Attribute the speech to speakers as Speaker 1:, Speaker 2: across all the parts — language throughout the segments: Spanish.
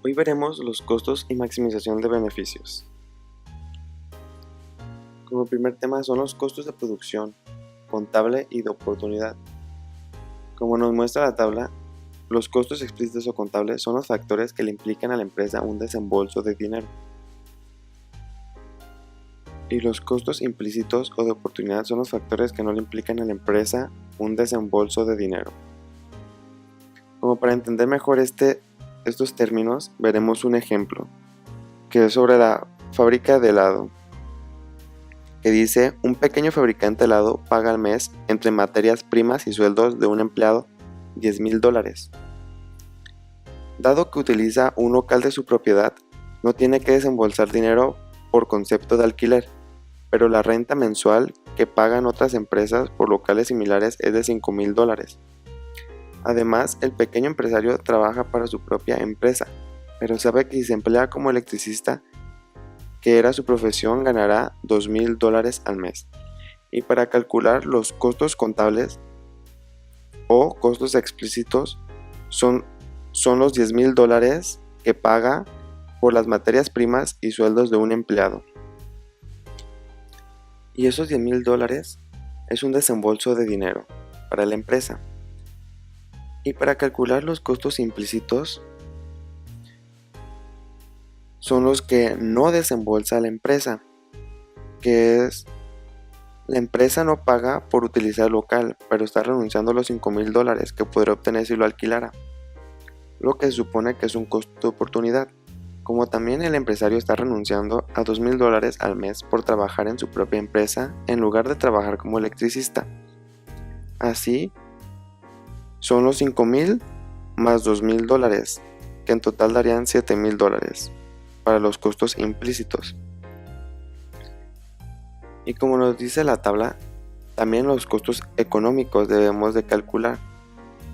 Speaker 1: Hoy veremos los costos y maximización de beneficios. Como primer tema son los costos de producción, contable y de oportunidad. Como nos muestra la tabla, los costos explícitos o contables son los factores que le implican a la empresa un desembolso de dinero. Y los costos implícitos o de oportunidad son los factores que no le implican a la empresa un desembolso de dinero. Como para entender mejor estos términos, veremos un ejemplo, que es sobre la fábrica de helado, que dice: un pequeño fabricante de helado paga al mes, entre materias primas y sueldos de un empleado, $10,000. Dado que utiliza un local de su propiedad, no tiene que desembolsar dinero por concepto de alquiler, pero la renta mensual que pagan otras empresas por locales similares es de $5,000. Además, el pequeño empresario trabaja para su propia empresa, pero sabe que si se emplea como electricista, que era su profesión, ganará $2,000 al mes. Y para calcular los costos contables o costos explícitos son los $10,000 que paga por las materias primas y sueldos de un empleado. Y esos $10,000 es un desembolso de dinero para la empresa. Y para calcular los costos implícitos son los que no desembolsa la empresa, que es: la empresa no paga por utilizar el local, pero está renunciando a los $5,000 que podría obtener si lo alquilara, lo que se supone que es un costo de oportunidad, como también el empresario está renunciando a $2,000 al mes por trabajar en su propia empresa en lugar de trabajar como electricista. Así, son los $5,000 más $2,000, que en total darían $7,000 para los costos implícitos. Y como nos dice la tabla, también los costos económicos debemos de calcular,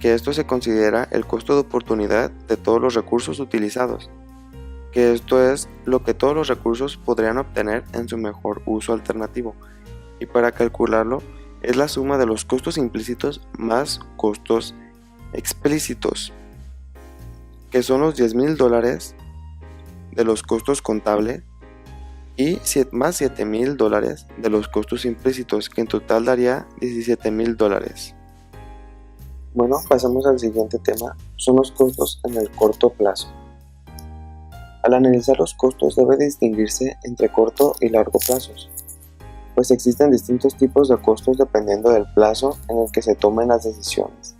Speaker 1: que esto se considera el costo de oportunidad de todos los recursos utilizados, que esto es lo que todos los recursos podrían obtener en su mejor uso alternativo, y para calcularlo es la suma de los costos implícitos más costos explícitos, que son los $10,000 de los costos contables y más $7,000 de los costos implícitos, que en total daría $17,000. Bueno, pasamos al siguiente tema, son los costos en el corto plazo. Al analizar los costos debe distinguirse entre corto y largo plazos, pues existen distintos tipos de costos dependiendo del plazo en el que se tomen las decisiones.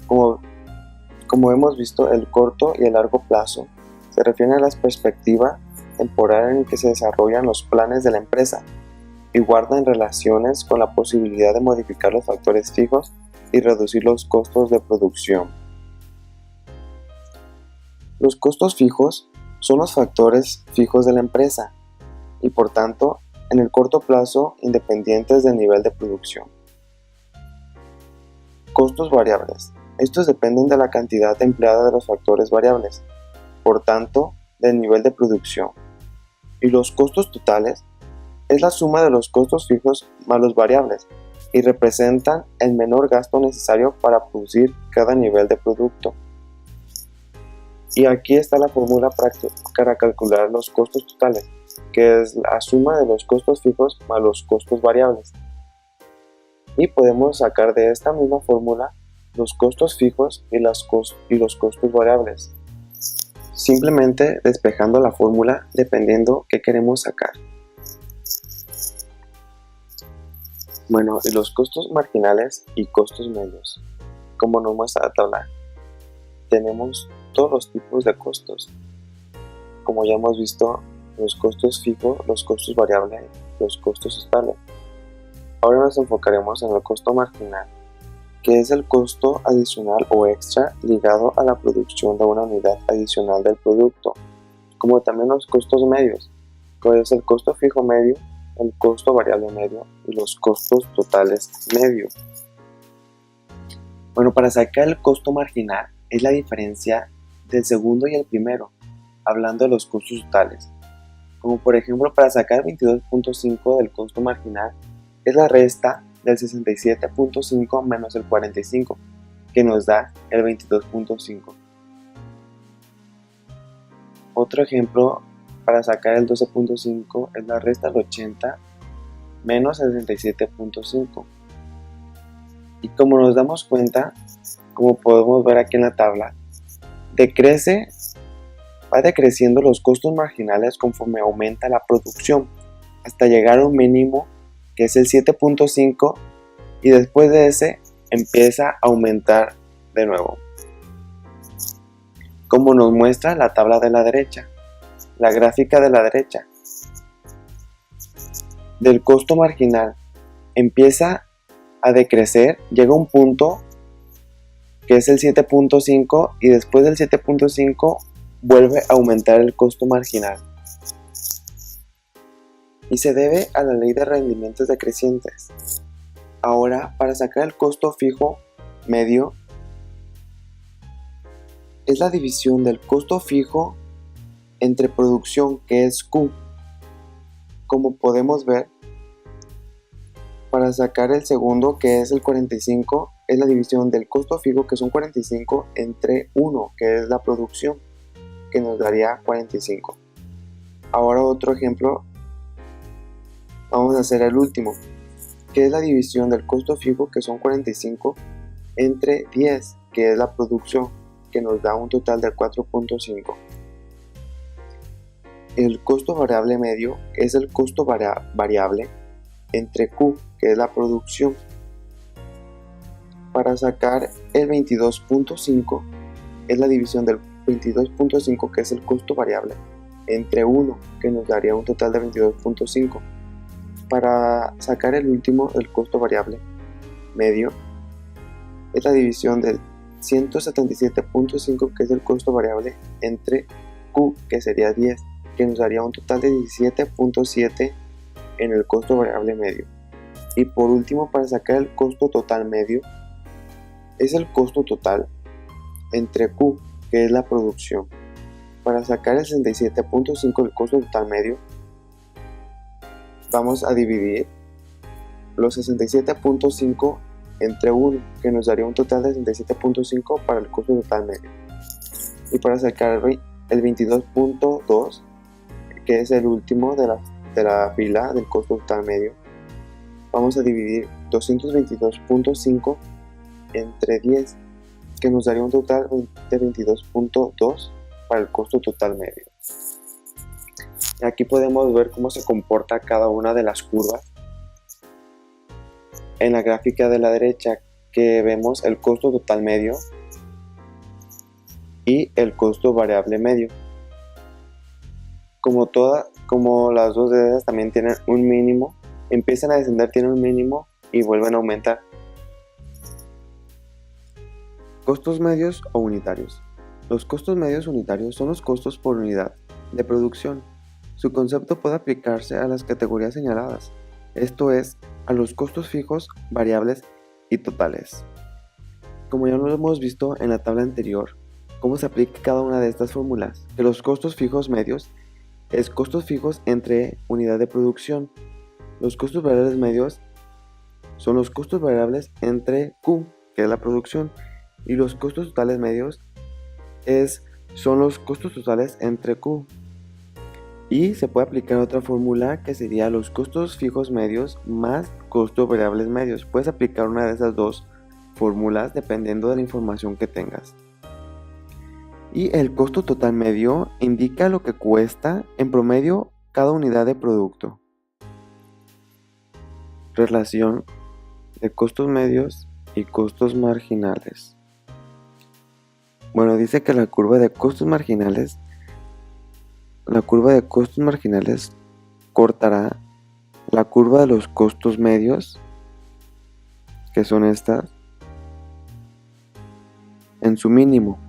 Speaker 1: Como hemos visto, el corto y el largo plazo se refieren a la perspectiva temporal en que se desarrollan los planes de la empresa y guardan relaciones con la posibilidad de modificar los factores fijos y reducir los costos de producción. Los costos fijos son los factores fijos de la empresa y, por tanto, en el corto plazo, independientes del nivel de producción. Costos variables. Estos dependen de la cantidad empleada de los factores variables, por tanto, del nivel de producción. Y los costos totales es la suma de los costos fijos más los variables y representan el menor gasto necesario para producir cada nivel de producto. Y aquí está la fórmula para calcular los costos totales, que es la suma de los costos fijos más los costos variables. Y podemos sacar de esta misma fórmula los costos fijos y los costos variables, simplemente despejando la fórmula dependiendo qué queremos sacar. Bueno, y los costos marginales y costos medios. Como nos muestra la tabla, tenemos todos los tipos de costos. Como ya hemos visto, los costos fijos, los costos variables, los costos estables. Ahora nos enfocaremos en el costo marginal, que es el costo adicional o extra ligado a la producción de una unidad adicional del producto, como también los costos medios, que es el costo fijo medio, el costo variable medio y los costos totales medio. Bueno, para sacar el costo marginal es la diferencia del segundo y el primero, hablando de los costos totales. Como por ejemplo, para sacar 22.5 del costo marginal es la resta del 67.5 menos el 45, que nos da el 22.5. Otro ejemplo para sacar el 12.5 es la resta del 80 menos el 67.5. Y como nos damos cuenta, como podemos ver aquí en la tabla, va decreciendo los costos marginales conforme aumenta la producción, hasta llegar a un mínimo que es el 7.5, y después de ese empieza a aumentar de nuevo. Como nos muestra la tabla de la derecha, la gráfica de la derecha, del costo marginal empieza a decrecer, llega a un punto que es el 7.5 y después del 7.5 vuelve a aumentar el costo marginal. Y se debe a la ley de rendimientos decrecientes. Ahora, para sacar el costo fijo medio, es la división del costo fijo entre producción, que es Q. Como podemos ver, para sacar el segundo, que es el 45, es la división del costo fijo, que son 45, entre 1, que es la producción, que nos daría 45. Ahora otro ejemplo, vamos a hacer el último, que es la división del costo fijo, que son 45, entre 10, que es la producción, que nos da un total de 4.5. El costo variable medio es el costo variable entre Q, que es la producción. Para sacar el 22.5 es la división del 22.5, que es el costo variable, entre 1, que nos daría un total de 22.5. Para sacar el último, el costo variable medio, es la división del 177.5, que es el costo variable, entre Q, que sería 10, que nos daría un total de 17.7 en el costo variable medio. Y por último, para sacar el costo total medio, es el costo total entre Q, que es la producción. Para sacar el 67.5 del costo total medio, vamos a dividir los 67.5 entre 1, que nos daría un total de 67.5 para el costo total medio. Y para sacar el 22.2, que es el último de la fila del costo total medio, vamos a dividir 222.5 entre 10, que nos daría un total de 22.2 para el costo total medio. Aquí podemos ver cómo se comporta cada una de las curvas. En la gráfica de la derecha, que vemos el costo total medio y el costo variable medio. Como las dos de esas también tienen un mínimo, empiezan a descender, tienen un mínimo y vuelven a aumentar. Costos medios o unitarios. Los costos medios unitarios son los costos por unidad de producción. Su concepto puede aplicarse a las categorías señaladas, esto es, a los costos fijos, variables y totales. Como ya lo hemos visto en la tabla anterior, cómo se aplica cada una de estas fórmulas, que los costos fijos medios es costos fijos entre unidad de producción. Los costos variables medios son los costos variables entre Q, que es la producción, y los costos totales medios son los costos totales entre Q. Y se puede aplicar otra fórmula que sería los costos fijos medios más costos variables medios. Puedes aplicar una de esas dos fórmulas dependiendo de la información que tengas. Y el costo total medio indica lo que cuesta en promedio cada unidad de producto. Relación de costos medios y costos marginales. Bueno, dice que la curva de costos marginales cortará la curva de los costos medios, que son estas, en su mínimo.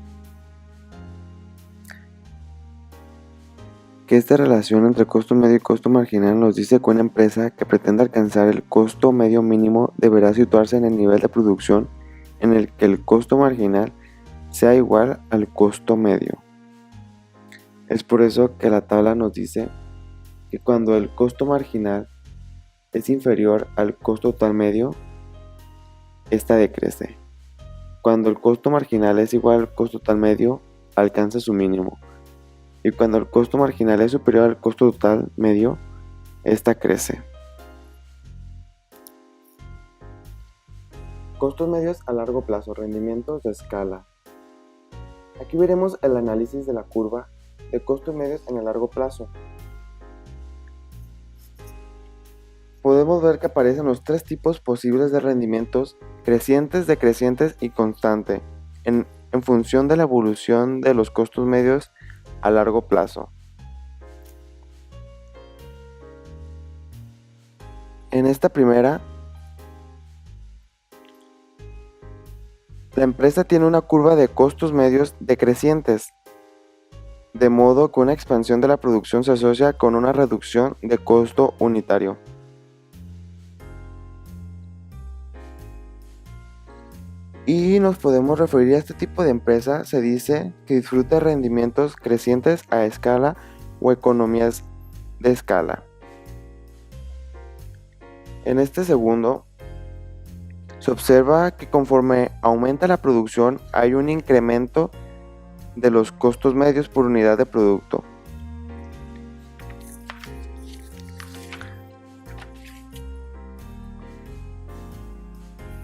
Speaker 1: Que esta relación entre costo medio y costo marginal nos dice que una empresa que pretenda alcanzar el costo medio mínimo deberá situarse en el nivel de producción en el que el costo marginal sea igual al costo medio. Es por eso que la tabla nos dice que cuando el costo marginal es inferior al costo total medio, esta decrece. Cuando el costo marginal es igual al costo total medio, alcanza su mínimo. y cuando el costo marginal es superior al costo total medio, esta crece. Costos medios a largo plazo, rendimientos de escala. Aquí veremos el análisis de la curva de costos medios en el largo plazo. Podemos ver que aparecen los tres tipos posibles de rendimientos: crecientes, decrecientes y constante, en función de la evolución de los costos medios a largo plazo. En esta primera, la empresa tiene una curva de costos medios decrecientes, de modo que una expansión de la producción se asocia con una reducción de costo unitario. Y nos podemos referir a este tipo de empresa, se dice que disfruta rendimientos crecientes a escala o economías de escala. En este segundo, se observa que conforme aumenta la producción hay un incremento de los costos medios por unidad de producto.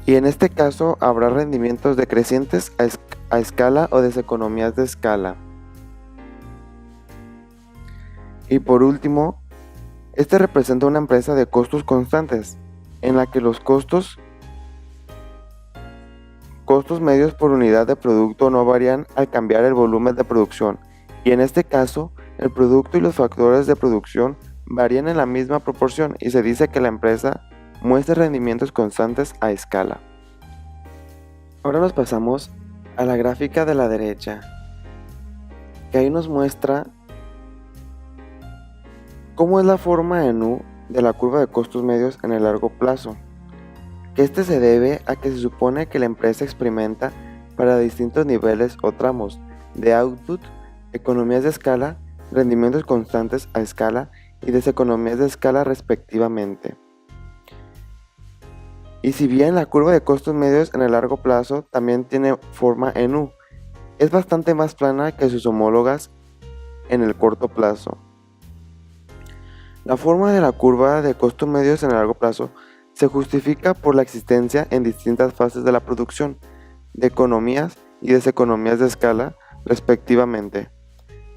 Speaker 1: Y en este caso habrá rendimientos decrecientes a escala o deseconomías de escala. Y por último, este representa una empresa de costos constantes, en la que los costos medios por unidad de producto no varían al cambiar el volumen de producción, y en este caso, el producto y los factores de producción varían en la misma proporción y se dice que la empresa muestra rendimientos constantes a escala. Ahora nos pasamos a la gráfica de la derecha, que ahí nos muestra cómo es la forma en U de la curva de costos medios en el largo plazo. Que este se debe a que se supone que la empresa experimenta para distintos niveles o tramos de output, economías de escala, rendimientos constantes a escala y deseconomías de escala respectivamente. Y si bien la curva de costos medios en el largo plazo también tiene forma en U, es bastante más plana que sus homólogas en el corto plazo. La forma de la curva de costos medios en el largo plazo se justifica por la existencia en distintas fases de la producción, de economías y deseconomías de escala respectivamente.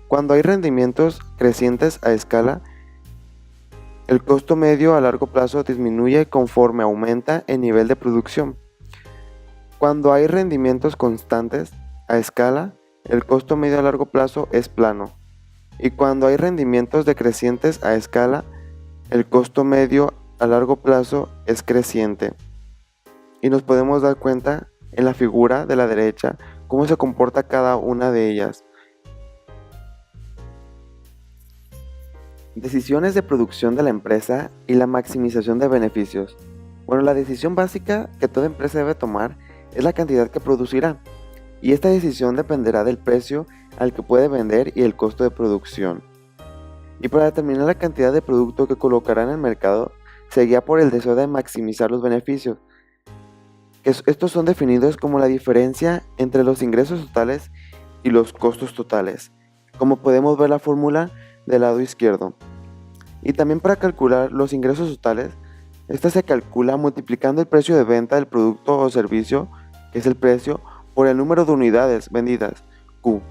Speaker 1: Cuando hay rendimientos crecientes a escala, el costo medio a largo plazo disminuye conforme aumenta el nivel de producción. Cuando hay rendimientos constantes a escala, el costo medio a largo plazo es plano. Y cuando hay rendimientos decrecientes a escala, el costo medio a largo plazo es creciente. Y nos podemos dar cuenta en la figura de la derecha cómo se comporta cada una de ellas. Decisiones de producción de la empresa y la maximización de beneficios. Bueno, la decisión básica que toda empresa debe tomar es la cantidad que producirá, y esta decisión dependerá del precio al que puede vender y el costo de producción. Y para determinar la cantidad de producto que colocará en el mercado, se guía por el deseo de maximizar los beneficios. Estos son definidos como la diferencia entre los ingresos totales y los costos totales, como podemos ver la fórmula del lado izquierdo. Y también para calcular los ingresos totales, esta se calcula multiplicando el precio de venta del producto o servicio, que es el precio, por el número de unidades vendidas, Q.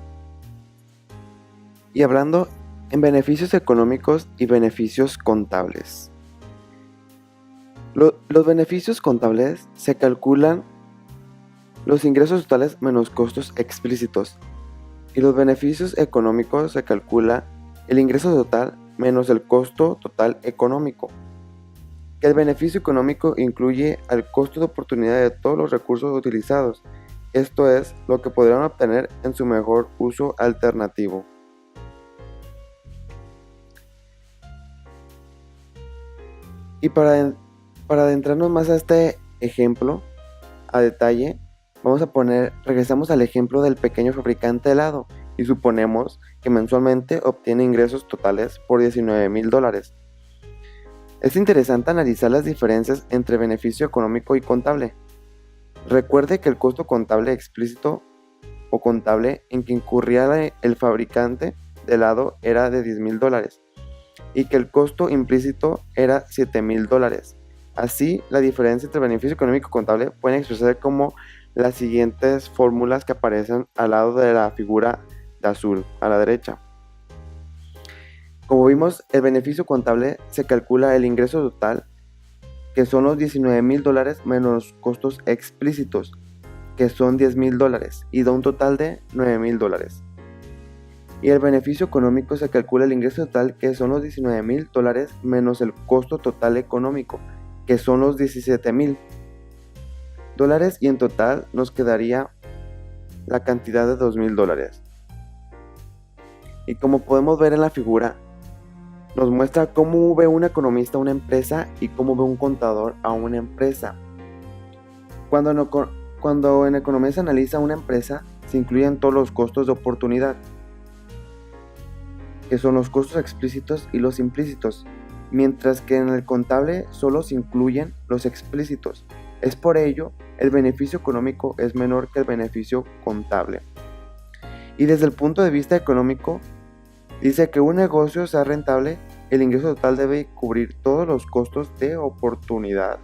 Speaker 1: Y hablando en beneficios económicos y beneficios contables. Los beneficios contables se calculan los ingresos totales menos costos explícitos, y los beneficios económicos se calcula el ingreso total menos el costo total económico. El beneficio económico incluye al costo de oportunidad de todos los recursos utilizados, esto es, lo que podrán obtener en su mejor uso alternativo. Y para adentrarnos más a este ejemplo a detalle, regresamos al ejemplo del pequeño fabricante de helado y suponemos que mensualmente obtiene ingresos totales por $19,000. Es interesante analizar las diferencias entre beneficio económico y contable. Recuerde que el costo contable explícito o contable en que incurría el fabricante de lado era de $10,000 y que el costo implícito era $7,000. Así, la diferencia entre beneficio económico contable puede expresarse como las siguientes fórmulas que aparecen al lado de la figura de azul, a la derecha. Como vimos, el beneficio contable se calcula el ingreso total, que son los $19,000 menos los costos explícitos, que son $10,000, y da un total de $9,000. Y el beneficio económico se calcula el ingreso total, que son los $19,000 menos el costo total económico, que son los $17,000. Y en total nos quedaría la cantidad de $2,000. Y como podemos ver en la figura, nos muestra cómo ve un economista a una empresa y cómo ve un contador a una empresa. Cuando en economía se analiza una empresa, se incluyen todos los costos de oportunidad, que son los costos explícitos y los implícitos, mientras que en el contable solo se incluyen los explícitos. Es por ello, el beneficio económico es menor que el beneficio contable. Y desde el punto de vista económico, dice que un negocio sea rentable, el ingreso total debe cubrir todos los costos de oportunidad,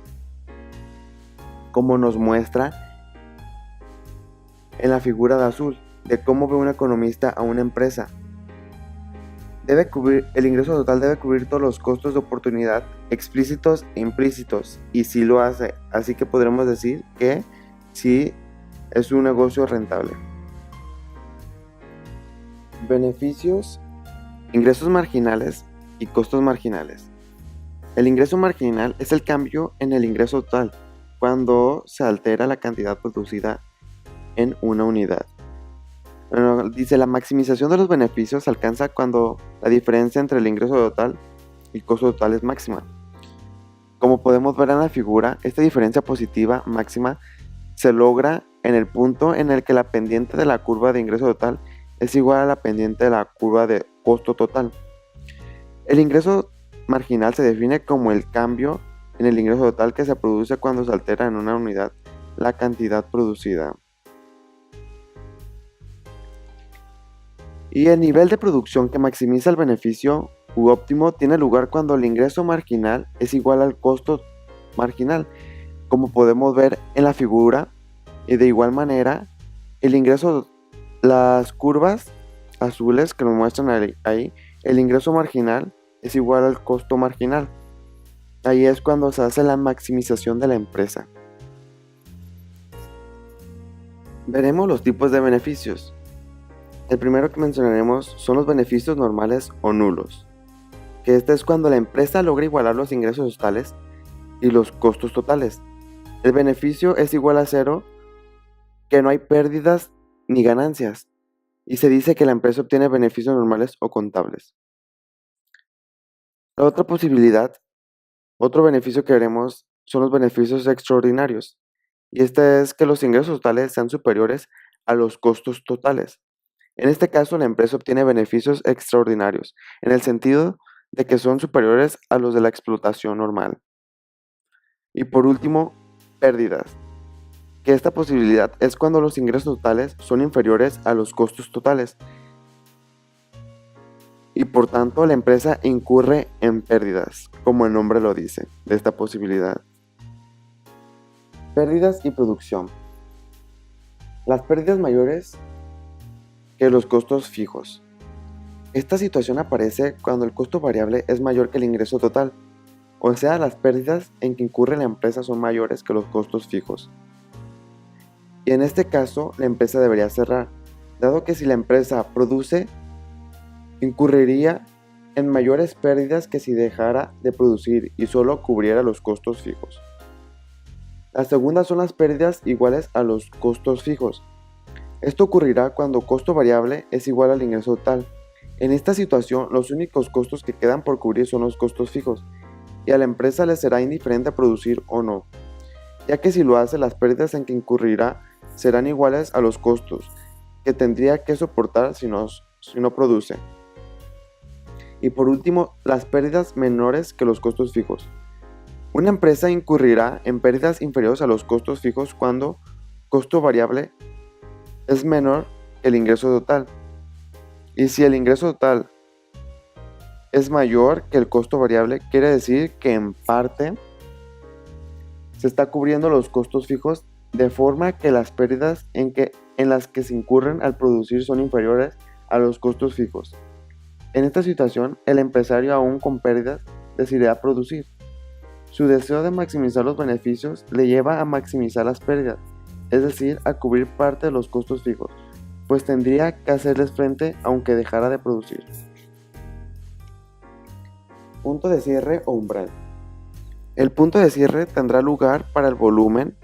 Speaker 1: como nos muestra en la figura de azul, de cómo ve un economista a una empresa. El ingreso total debe cubrir todos los costos de oportunidad explícitos e implícitos, y sí lo hace, así que podremos decir que sí es un negocio rentable. Beneficios, ingresos marginales y costos marginales. El ingreso marginal es el cambio en el ingreso total cuando se altera la cantidad producida en una unidad. Dice, la maximización de los beneficios se alcanza cuando la diferencia entre el ingreso total y el costo total es máxima. Como podemos ver en la figura, esta diferencia positiva máxima se logra en el punto en el que la pendiente de la curva de ingreso total es igual a la pendiente de la curva de costo total. El ingreso marginal se define como el cambio en el ingreso total que se produce cuando se altera en una unidad la cantidad producida. Y el nivel de producción que maximiza el beneficio óptimo tiene lugar cuando el ingreso marginal es igual al costo marginal, como podemos ver en la figura. Y de igual manera, las curvas azules que nos muestran ahí, el ingreso marginal es igual al costo marginal. Ahí es cuando se hace la maximización de la empresa. Veremos los tipos de beneficios. El primero que mencionaremos son los beneficios normales o nulos, que este es cuando la empresa logra igualar los ingresos totales y los costos totales. El beneficio es igual a cero, que no hay pérdidas ni ganancias, y se dice que la empresa obtiene beneficios normales o contables. La otra posibilidad, otro beneficio que veremos son los beneficios extraordinarios, y este es que los ingresos totales sean superiores a los costos totales. En este caso, la empresa obtiene beneficios extraordinarios, en el sentido de que son superiores a los de la explotación normal. Y por último, pérdidas, que esta posibilidad es cuando los ingresos totales son inferiores a los costos totales, y por tanto la empresa incurre en pérdidas, como el nombre lo dice, de esta posibilidad. Pérdidas y producción. Las pérdidas mayores que los costos fijos. Esta situación aparece cuando el costo variable es mayor que el ingreso total, o sea, las pérdidas en que incurre la empresa son mayores que los costos fijos. Y en este caso, la empresa debería cerrar, dado que si la empresa produce, incurriría en mayores pérdidas que si dejara de producir y solo cubriera los costos fijos. La segunda son las pérdidas iguales a los costos fijos. Esto ocurrirá cuando costo variable es igual al ingreso total. En esta situación, los únicos costos que quedan por cubrir son los costos fijos, y a la empresa le será indiferente producir o no, ya que si lo hace, las pérdidas en que incurrirá serán iguales a los costos que tendría que soportar si no produce. Y por último, las pérdidas menores que los costos fijos. Una empresa incurrirá en pérdidas inferiores a los costos fijos cuando costo variable es menor que el ingreso total. Y si el ingreso total es mayor que el costo variable, quiere decir que en parte se está cubriendo los costos fijos de forma que las pérdidas en las que se incurren al producir son inferiores a los costos fijos. En esta situación, el empresario aún con pérdidas decidirá producir. Su deseo de maximizar los beneficios le lleva a maximizar las pérdidas, es decir, a cubrir parte de los costos fijos, pues tendría que hacerles frente aunque dejara de producir. Punto de cierre o umbral. El punto de cierre tendrá lugar para el volumen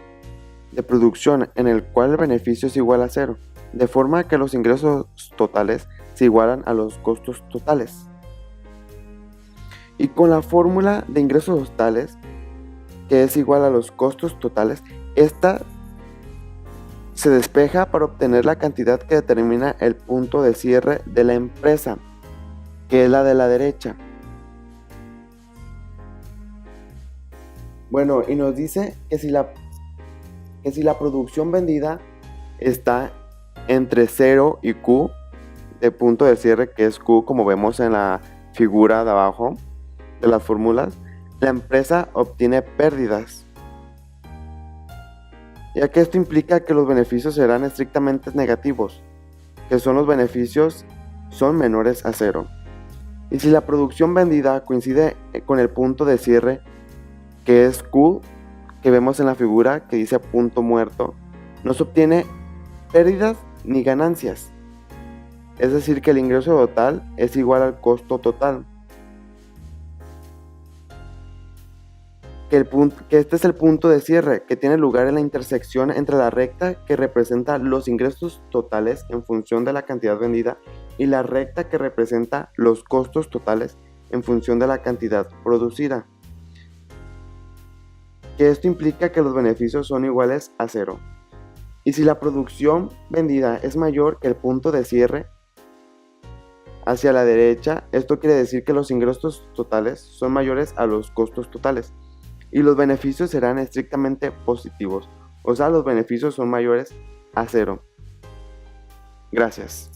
Speaker 1: de producción en el cual el beneficio es igual a cero, de forma que los ingresos totales se igualan a los costos totales. Y con la fórmula de ingresos totales, que es igual a los costos totales, esta se despeja para obtener la cantidad que determina el punto de cierre de la empresa, que es la de la derecha. Bueno, y nos dice que si la producción vendida está entre 0 y Q, de punto de cierre, que es Q, como vemos en la figura de abajo de las fórmulas, la empresa obtiene pérdidas, ya que esto implica que los beneficios serán estrictamente negativos, que son los beneficios son menores a 0. Y si la producción vendida coincide con el punto de cierre, que es Q, que vemos en la figura que dice punto muerto, no se obtiene pérdidas ni ganancias. Es decir, que el ingreso total es igual al costo total. Que este es el punto de cierre, que tiene lugar en la intersección entre la recta que representa los ingresos totales en función de la cantidad vendida y la recta que representa los costos totales en función de la cantidad producida. Que esto implica que los beneficios son iguales a 0. Y si la producción vendida es mayor que el punto de cierre hacia la derecha, esto quiere decir que los ingresos totales son mayores a los costos totales y los beneficios serán estrictamente positivos, o sea, los beneficios son mayores a 0. Gracias.